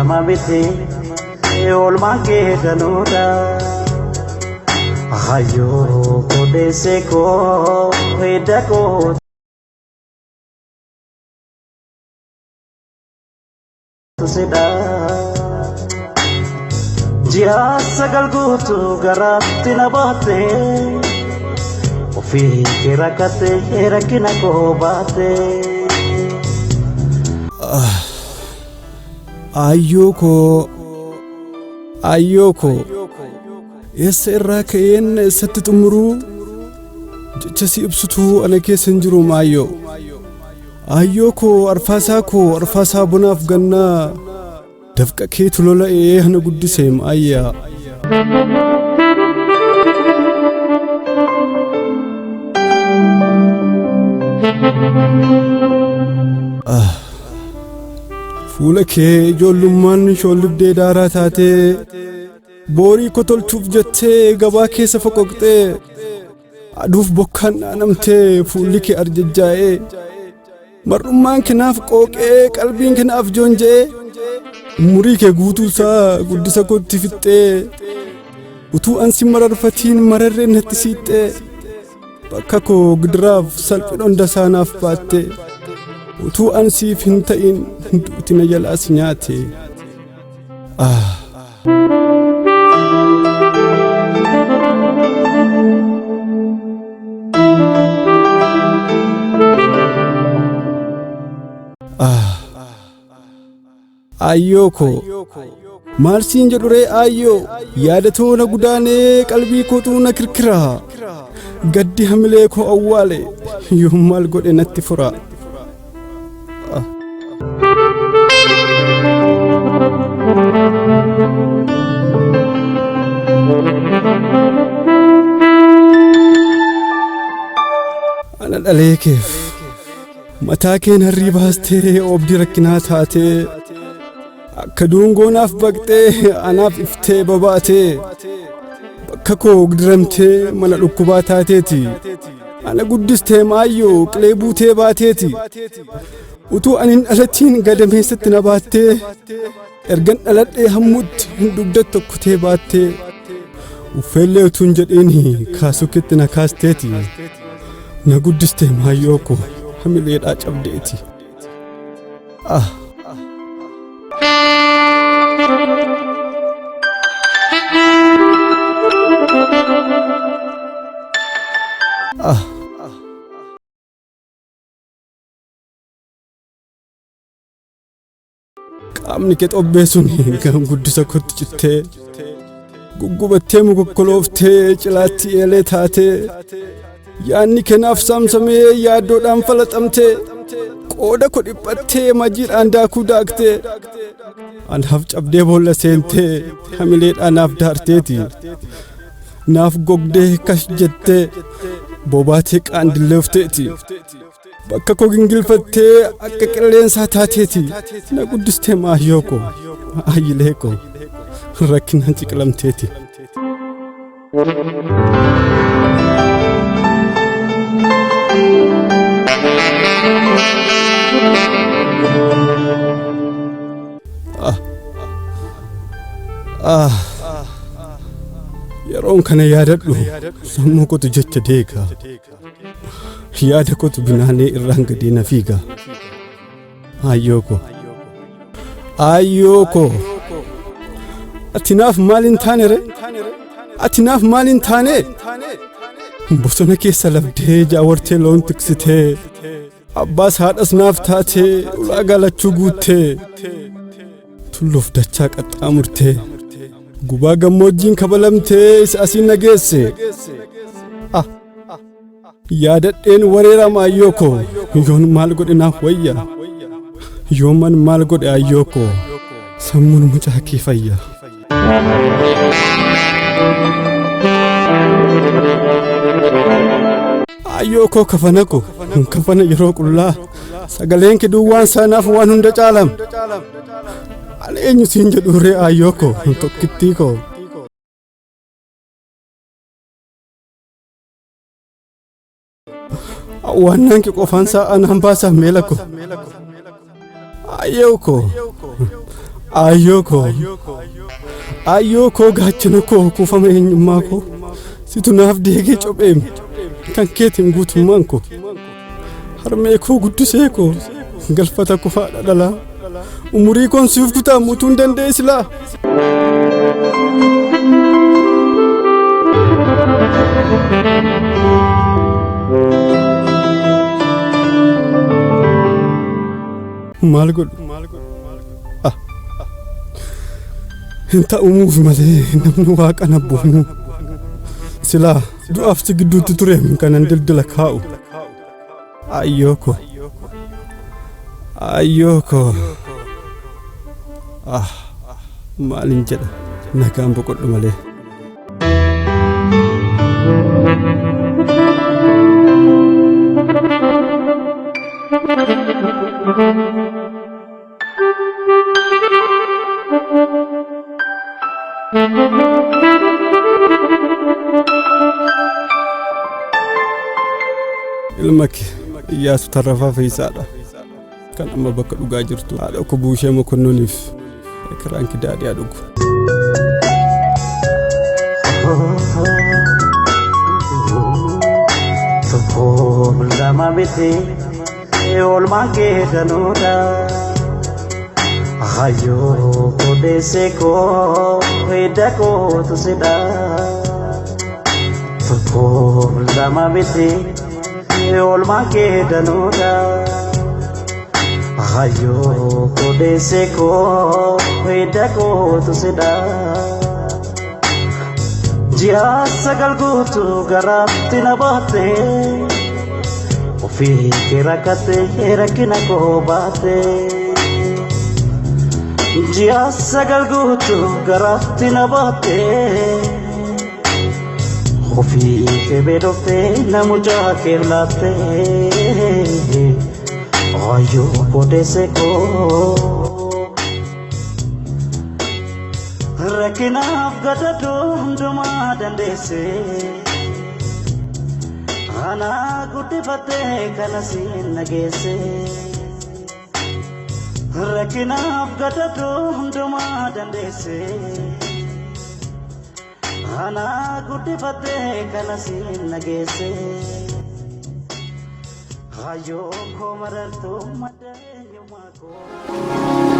nama biti olmaan kee danuudha hayyoo kodeessee koo hidda koo tusidha ji'a sagal guutuu garaatti na baatte ofii kee rakkatte rakkina koo baatte. Ayyoko eessa irraa ka'een eessatti xumuruu jecha si ibsutuu ana keessa hin jiru maayyoo ayyoko arfaasaa bonaaf gannaa dafqa keetu lola'ee hana guddisee maayyaa fuula kee ijoollummaan shoollibdee daaraa taatee boorii kotolchuuf jettee gabaa keessa foqoqxee aduuf bokkaan dhaanamtee fuulli kee arjajjaa'ee mar'ummaan kanaaf qooqee qalbiin kanaaf joonjee umurii kee guutuusaa guddisa kootti fixxee utuu ansi mararfatiin mararreen natti siixxee bakka koo gidiraaf salphinoon dasaanaaf baatte utuu ansiif hin ta'in duutina jalaas nyaate. Ayyoko maal siin jedhure ayyoo yaadatoo na gudaanee qalbii kootuu na kirkiraa gaddi hamilee koo awwaale yoo maal godhe natti fura. Ana dhalee keef mataa keen harrii baastee obdii rakkinaa taatee akka duungoonaaf baqxee anaaf iftee babaatee bakka koo gidiramtee mana dhukkubaa taateeti ana guddistee maayyoo qilee buutee baateeti utuu anin dhalattiin gadameessatti na baattee ergan dhaladhee hammuutti dugdatti tokkotee baattee uffeellee utuun jedhiin kaasukitti na kaasteeti na guddistee maayyoo koo hamileedhaa cabdeeti. qaamni kee xobbee sun kan guddisa kootti cittee guggubattee mukokkoloftee cilaatti eelee taatee yaanni kanaaf saamsamee yaaddoodhaan falaxamtee qooda koo dhiphattee majiidhaan daakuu daaktee anaaf cabdee boolla seentee hamileedhaan naaf daarteeti naaf gogdee kash jettee bobaatee qaandilleefteeti bakka koo gingilfattee akka qilleensaa taateeti na guddistee maayyoo koo ayyilee koo rakkinaan ciqilamteeti. yeroon kana yaadadhu sammuu kootu jecha deega yaada kootu binaanee irraan gadee na fiiga ayyoko ati naaf maalin taane re ati naaf maalin taane bosona keessa lafdee jaawartee loon tiksitee abbaas haadhas naaf taatee ulaagaa lachuu guuttee tulluuf dachaa qaxxaamurtee gubaa gammoojjiin kabalamtee isa asiin nageesse yaadadheen wareerama ayyoko yoon maal godhe naaf wayya yooman maal godhe ayyoko sammuun mucaa kee fayya. ayyoko kafana ko kafana yeroo qullaa sagaleen kee duwwaan saanaaf waan hunda caalam ani eenyu siin jedhuuree ayyoko tokkittii koo. Awwaannaan kee qofaan sa'aan hambaasaaf meela ko ayyoko Ayyoo gaachana koo kuufama eenyummaa koo situ naaf deegee copheem kan keetiin guutummaan koo harmee koo guddisee koo galfata koo haadha dhalaa umurii koon siif kutaa mutuun danda'e silaa. Maal godhu Hinta umuuf malee namni Waaqa nabboonu silaa du'aaf si gidduutti ture kanan dildila kaa'u. Ayyoo koo maalin jedha nagaan boqodhu malee. Ilmaki Iyyaasu Tarrafaa Fe'iisaadha kan amma bakka dhugaa jirtu haadha koo Buushee Mokonnooniif kiraan kidaadhiyaa dhugu. Tokkoon lama biti oolmaan kee danuudha hayyoo kodeessee koo hidda kootu sidha. Tokkoon lama biti oolmaan kee danuudha hayyoo kodeessee koo hidda kootu sidha. Ji'a sagal guutuu garaatti na baattee ofii kee rakkattee rakkina koo baattee. Ji'a sagal guutuu garaatti na baattee ofii kee beedoftee namuja kee laattee hayyoo kodeessee koo. Rakkinaaf gadadoo hundumaa dandeessee ana guddifattee kana siin nageessee. Rakkinaaf gadadoo hundumaa dandeessee ana guddifattee kana siin nageessee. Hayyoo koo marartuu madda eenyummaa koo.